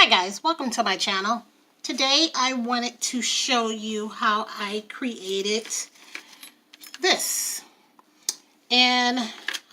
Hi guys, welcome to my channel. Today I wanted to show you how I created this. And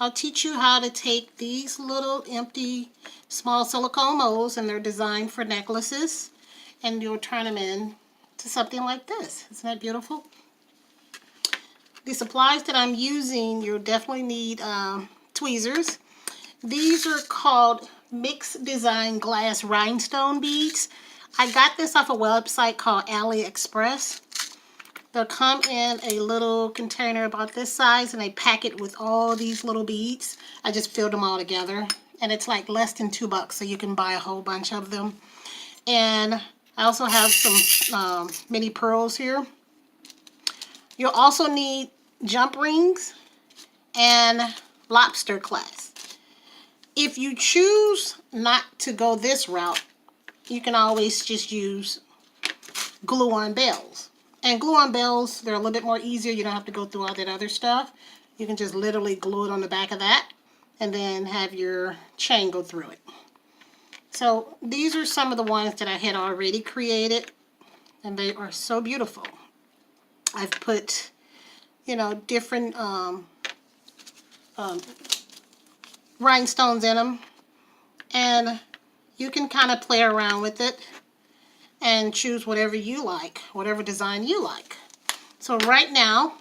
I'll teach you how to take these little empty small silicone molds, and they're designed for necklaces, and you'll turn them in to something like this. Isn't that beautiful? The supplies that I'm using, you'll definitely need tweezers. These are called Mixed Design Glass Rhinestone Beads. I got this off a website called AliExpress. They'll come in a little container about this size, and they pack it with all these little beads. I just filled them all together, and it's like less than $2, so you can buy a whole bunch of them. And I also have some mini pearls here. You'll also need jump rings and lobster clasps. If you choose not to go this route, you can always just use glue-on bells. And glue-on bells, they're a little bit more easier. You don't have to go through all that other stuff. You can just literally glue it on the back of that and then have your chain go through it. So these are some of the ones that I had already created, and they are so beautiful. I've put, you know, different rhinestones in them, and you can kind of play around with it and choose whatever you like, whatever design you like. So right now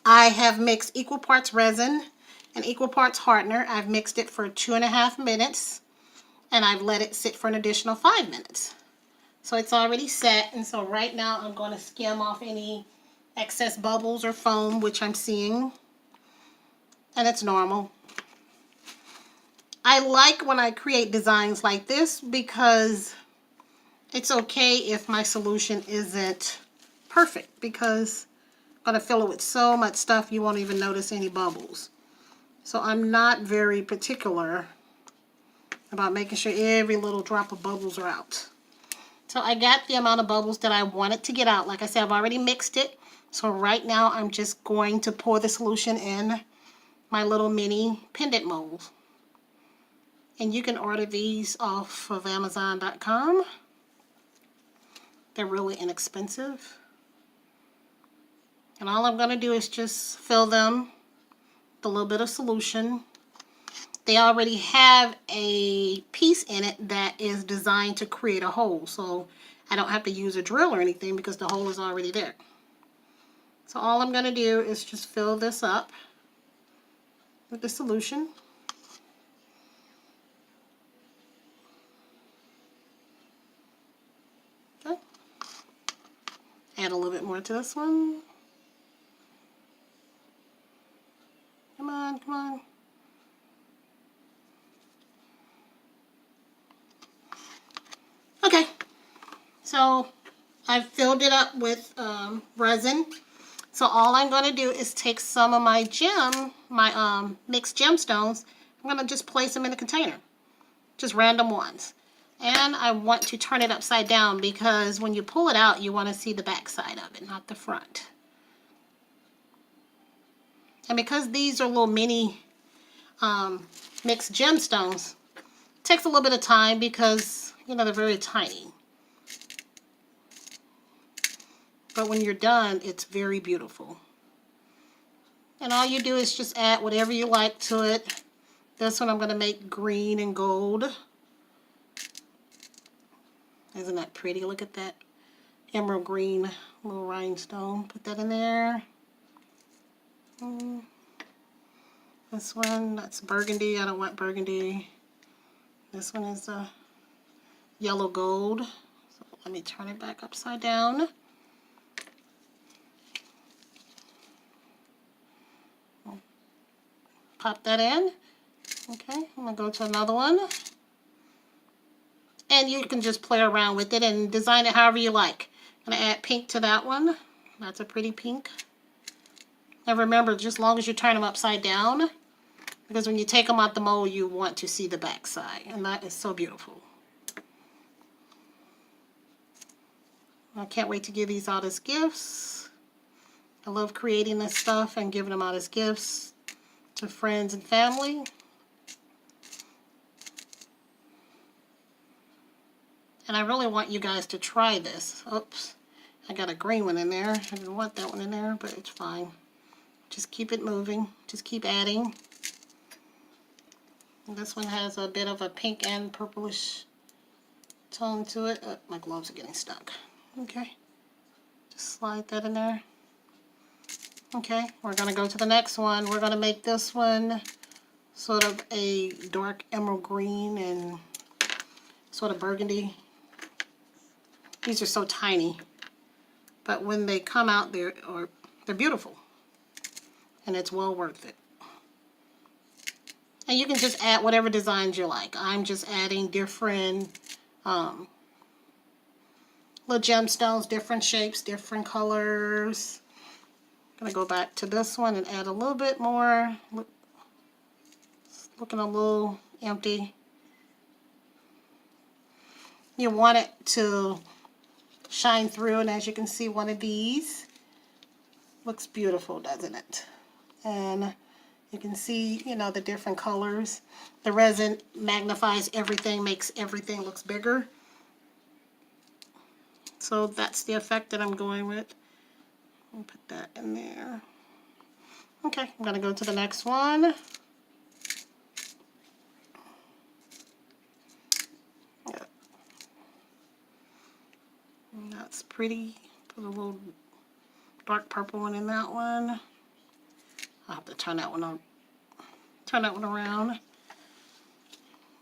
I have mixed equal parts resin and equal parts hardener. I've mixed it for 2.5 minutes, and I've let it sit for an additional 5 minutes. So it's already set, and so right now I'm going to skim off any excess bubbles or foam which I'm seeing, and it's normal. I like when I create designs like this because it's okay if my solution isn't perfect, because I'm going to fill it with so much stuff you won't even notice any bubbles. So I'm not very particular about making sure every little drop of bubbles are out. So I got the amount of bubbles that I wanted to get out. Like I said, I've already mixed it. So right now I'm just going to pour the solution in my little mini pendant molds. And you can order these off of Amazon.com. They're really inexpensive. And all I'm going to do is just fill them with a little bit of solution. They already have a piece in it that is designed to create a hole. So I don't have to use a drill or anything because the hole is already there. So all I'm going to do is just fill this up with the solution. Okay. Add a little bit more to this one. Come on, come on. Okay, so I've filled it up with resin. So all I'm going to do is take some of my mixed gemstones. I'm going to just place them in a container, just random ones. And I want to turn it upside down because when you pull it out, you want to see the back side of it, not the front. And because these are little mini mixed gemstones, it takes a little bit of time because, you know, they're very tiny. But when you're done, it's very beautiful. And all you do is just add whatever you like to it. This one I'm going to make green and gold. Isn't that pretty? Look at that emerald green little rhinestone. Put that in there. This one, that's burgundy. I don't want burgundy. This one is a yellow gold. So let me turn it back upside down. Pop that in. Okay, I'm going to go to another one. And you can just play around with it and design it however you like. I'm going to add pink to that one. That's a pretty pink. And remember, just as long as you turn them upside down, because when you take them out the mold, you want to see the back side. And that is so beautiful. I can't wait to give these out as gifts. I love creating this stuff and giving them out as gifts to friends and family. And I really want you guys to try this. Oops, I got a green one in there. I didn't want that one in there, but it's fine. Just keep it moving. Just keep adding. And this one has a bit of a pink and purplish tone to it. Oh, my gloves are getting stuck. Okay, just slide that in there. Okay, we're going to go to the next one. We're going to make this one sort of a dark emerald green and sort of burgundy. These are so tiny, but when they come out, they're beautiful, and it's well worth it. And you can just add whatever designs you like. I'm just adding different little gemstones, different shapes, different colors. I'm going to go back to this one and add a little bit more. It's looking a little empty. You want it to shine through, and as you can see, one of these looks beautiful, doesn't it? And you can see, you know, the different colors. The resin magnifies everything, makes everything looks bigger. So that's the effect that I'm going with. I'll put that in there. Okay, I'm going to go to the next one. Yeah. That's pretty. Put a little dark purple one in that one. I'll have to turn that one on. Turn that one around.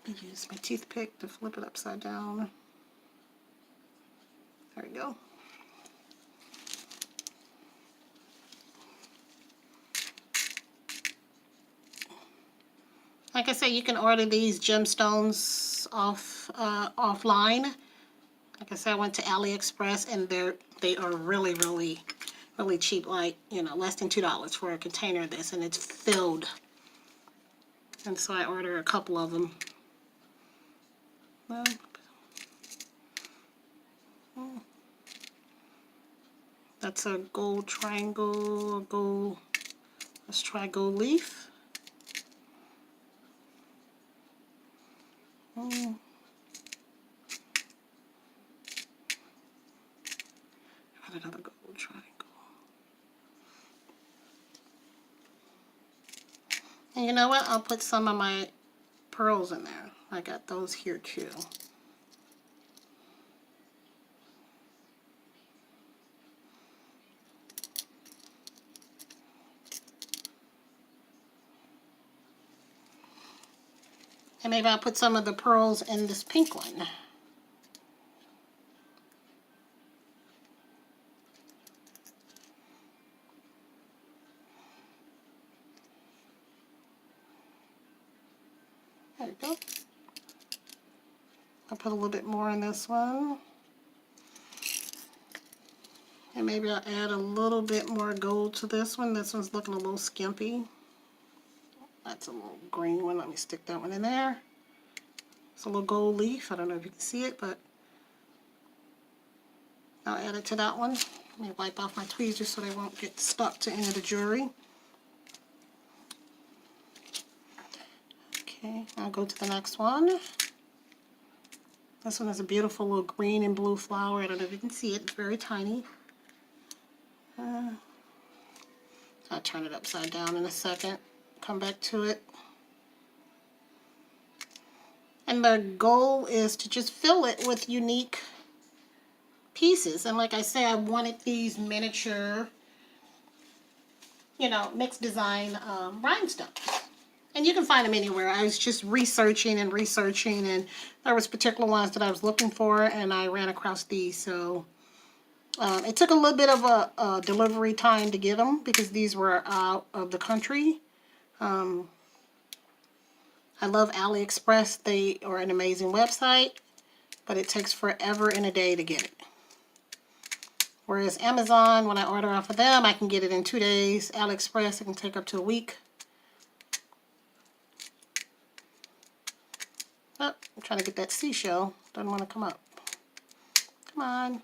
Use my toothpick to flip it upside down. There we go. Like I said, you can order these gemstones offline. Like I said, I went to AliExpress, and they are really, really, really cheap. Like, you know, less than $2 for a container of this, and it's filled. And so I ordered a couple of them. That's a gold triangle, gold. Let's try gold leaf. Got another gold triangle. And you know what? I'll put some of my pearls in there. I got those here too. And maybe I'll put some of the pearls in this pink one. There we go. I'll put a little bit more in this one. And maybe I'll add a little bit more gold to this one. This one's looking a little skimpy. That's a little green one. Let me stick that one in there. It's a little gold leaf. I don't know if you can see it, but I'll add it to that one. Let me wipe off my tweezers so they won't get stuck to any of the jewelry. Okay, I'll go to the next one. This one is a beautiful little green and blue flower. I don't know if you can see it. It's very tiny. I'll turn it upside down in a second. Come back to it. And the goal is to just fill it with unique pieces. And like I say, I wanted these miniature, you know, mixed design rhinestones. And you can find them anywhere. I was just researching, and there was particular ones that I was looking for, and I ran across these. So it took a little bit of a delivery time to get them because these were out of the country. I love AliExpress. They are an amazing website, but it takes forever and a day to get it. Whereas Amazon, when I order off of them, I can get it in 2 days. AliExpress, it can take up to a week. Oh, I'm trying to get that seashell. Doesn't want to come up. Come on.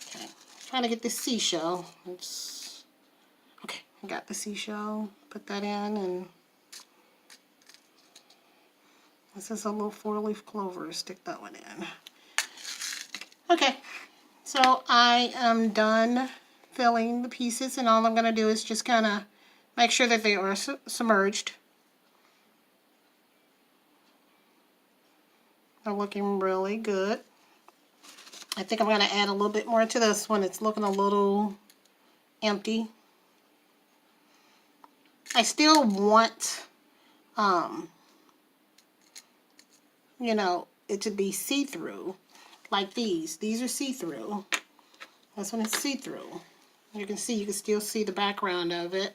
Okay, trying to get this seashell. Okay, I got the seashell. Put that in, and This is a little 4-leaf clover. Stick that one in. Okay, so I am done filling the pieces, and all I'm going to do is just kind of make sure that they are submerged. They're looking really good. I think I'm going to add a little bit more to this one. It's looking a little empty. I still want, you know, it to be see-through, like these. These are see-through. This one is see-through. You can see, you can still see the background of it.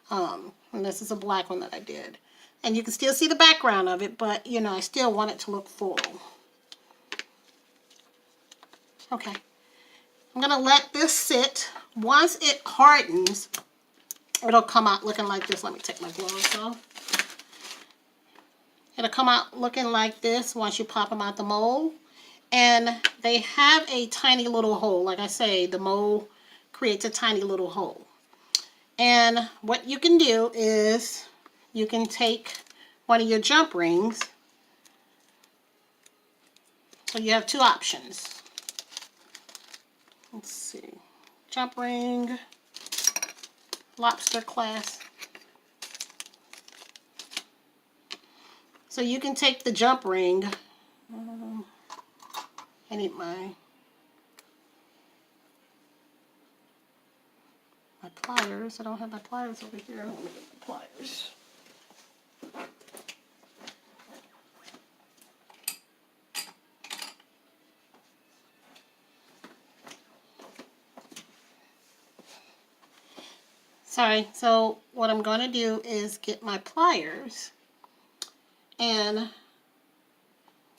And this is a black one that I did. And you can still see the background of it, but, you know, I still want it to look full. Okay. I'm going to let this sit. Once it hardens, it'll come out looking like this. Let me take my gloves off. It'll come out looking like this once you pop them out the mold. And they have a tiny little hole. Like I say, the mold creates a tiny little hole. And what you can do is you can take one of your jump rings. So you have two options. Let's see. Jump ring, lobster clasp. So you can take the jump ring. I need my pliers. I don't have my pliers over here. Let me get my pliers. Sorry, so what I'm going to do is get my pliers, and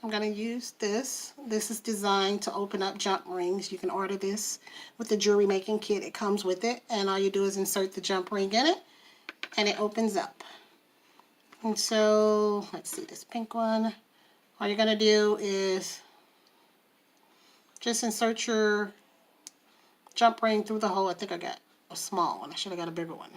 I'm going to use this. This is designed to open up jump rings. You can order this with the jewelry making kit. It comes with it, and all you do is insert the jump ring in it, and it opens up. And so, let's see, this pink one. All you're going to do is just insert your jump ring through the hole. I think I got a small one. I should have got a bigger one.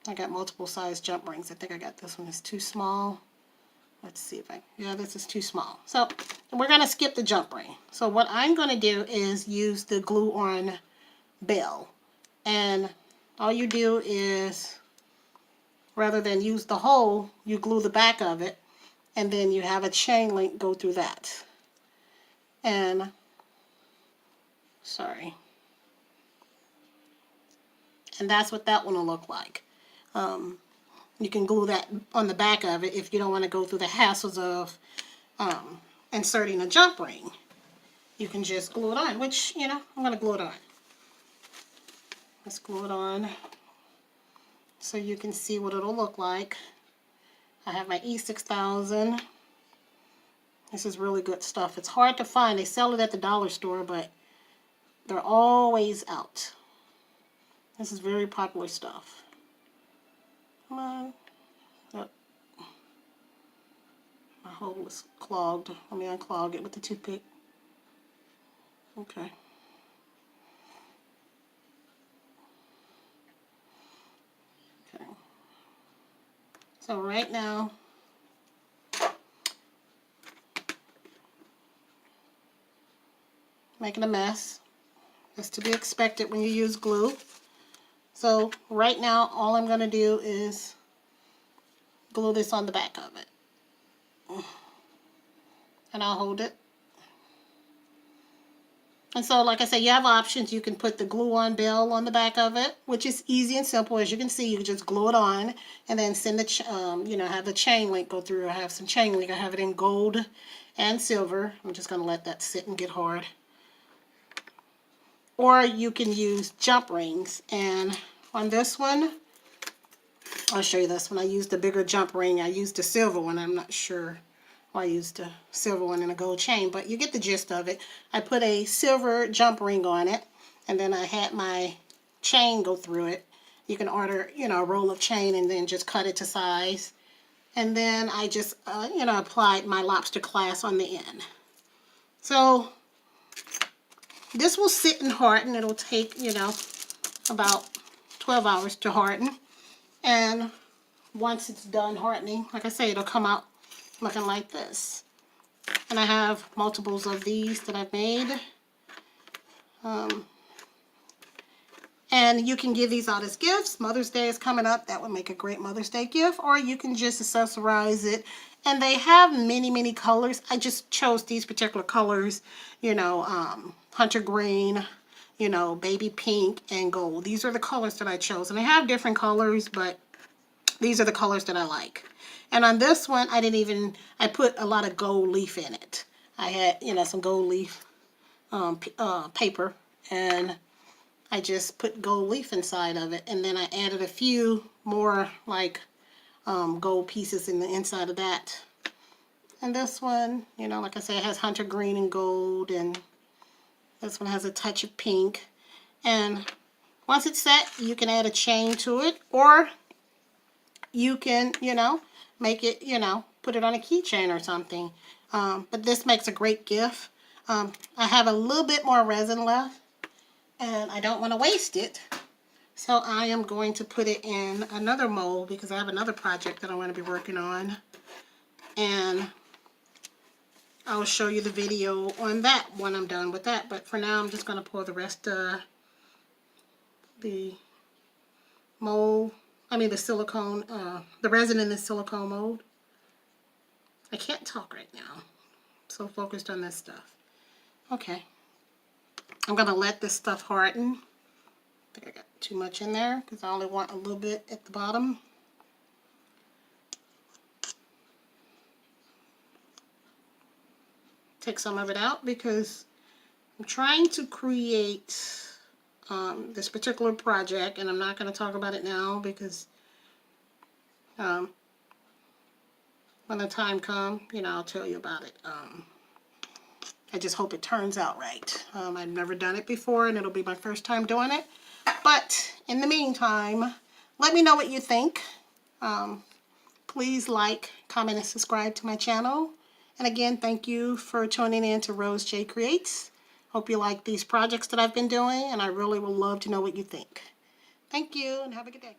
I got multiple size jump rings. I think I got this one. It's too small. Let's see if yeah, this is too small. So we're going to skip the jump ring. So what I'm going to do is use the glue-on bell. And all you do is, rather than use the hole, you glue the back of it, and then you have a chain link go through that. And sorry. And that's what that one will look like. You can glue that on the back of it if you don't want to go through the hassles of inserting a jump ring. You can just glue it on, which, you know, I'm going to glue it on. Let's glue it on so you can see what it'll look like. I have my E6000. This is really good stuff. It's hard to find. They sell it at the dollar store, but they're always out. This is very popular stuff. Come on. Oh. My hole is clogged. Let me unclog it with the toothpick. Okay. Okay. So right now, making a mess. That's to be expected when you use glue. So right now, all I'm going to do is glue this on the back of it. And I'll hold it. And so, like I said, you have options. You can put the glue-on bell on the back of it, which is easy and simple. As you can see, you can just glue it on and then send the, you know, have the chain link go through. I have some chain link. I have it in gold and silver. I'm just going to let that sit and get hard. Or you can use jump rings. And on this one, I'll show you this one. I used a bigger jump ring. I used a silver one. I'm not sure why I used a silver one and a gold chain, but you get the gist of it. I put a silver jump ring on it, and then I had my chain go through it. You can order, you know, a roll of chain and then just cut it to size. And then I just, you know, applied my lobster clasp on the end. So this will sit and harden. It'll take, you know, about 12 hours to harden. And once it's done hardening, like I say, it'll come out looking like this. And I have multiples of these that I've made. And you can give these out as gifts. Mother's Day is coming up. That would make a great Mother's Day gift. Or you can just accessorize it. And they have many, many colors. I just chose these particular colors. You know, hunter green, you know, baby pink, and gold. These are the colors that I chose. And they have different colors, but these are the colors that I like. And on this one, I put a lot of gold leaf in it. I had, you know, some gold leaf paper. And I just put gold leaf inside of it, and then I added a few more like gold pieces in the inside of that. And this one, you know, like I said, it has hunter green and gold, and this one has a touch of pink. And once it's set, you can add a chain to it, or you can, you know, make it, you know, put it on a keychain or something. But this makes a great gift. I have a little bit more resin left, and I don't want to waste it, so I am going to put it in another mold because I have another project that I'm going to be working on, and I'll show you the video on that when I'm done with that. But for now, I'm just going to pour the rest of the mold, the silicone, the resin in the silicone mold. I can't talk right now, I'm so focused on this stuff. Okay. I'm going to let this stuff harden. I think I got too much in there because I only want a little bit at the bottom. Take some of it out because I'm trying to create this particular project, and I'm not going to talk about it now because when the time comes, you know, I'll tell you about it. I just hope it turns out right. I've never done it before, and it'll be my first time doing it. But in the meantime, let me know what you think. Please like, comment, and subscribe to my channel. And again, thank you for tuning in to RoseJayCreates. Hope you like these projects that I've been doing, and I really would love to know what you think. Thank you, and have a good day.